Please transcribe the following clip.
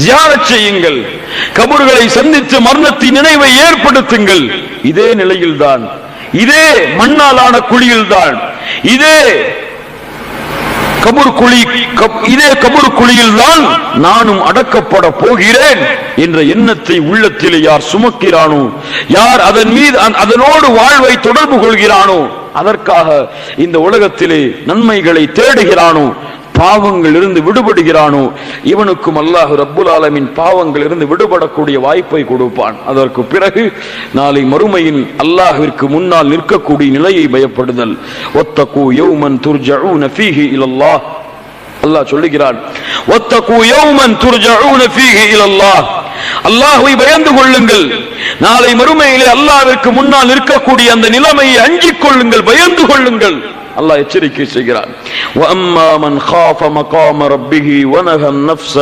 ஜியாரத் செய்யுங்கள், கபர்களை சந்தித்து மரணத்தின் நினைவை ஏற்படுத்துங்கள். இதே நிலையில்தான், இதே மண்ணாலான குழியில்தான், இதே கபர் குழியில் தான் நானும் அடக்கப்பட போகிறேன் என்ற எண்ணத்தை உள்ளத்திலே யார் சுமக்கிறானோ, யார் அதன் மீது அதனோடு வாழ்வை தொடர்பு கொள்கிறானோ, அதற்காக இந்த உலகத்திலே நன்மைகளை தேடுகிறானோ, பாவங்கள் இருந்து விடுபடுகிறானோ, இவனுக்கும் அல்லாஹ் ரப்புல் ஆலமீன் பாவங்கள் இருந்து விடுபடக்கூடிய வாய்ப்பை கொடுப்பான். அதற்கு பிறகு நாளை மறுமையின் அல்லாஹ்விற்கு முன்னால் நிற்கக்கூடிய நிலையை பயப்படுதல். வத்தகு யௌமன் துர்ஜஊன ஃபீஹி இலல்லாஹ், அல்லாஹ் சொல்லுகிறான், வத்தகு யௌமன் துர்ஜஊன ஃபீஹி இலல்லாஹ், அல்லாஹ்வை பயந்து கொள்ளுங்கள், நாளை மறுமையிலே அல்லாஹ்விற்கு முன்னால் நிற்கக்கூடிய அந்த நிலைமையை அஞ்சிக் கொள்ளுங்கள், பயந்து கொள்ளுங்கள். அல்லாஹ் எச்சரிக்கை செய்கிறார். வஅம்மா மன் காஃப மகாம ரப்பிஹி வனஹா அன்-நஃப்ஸ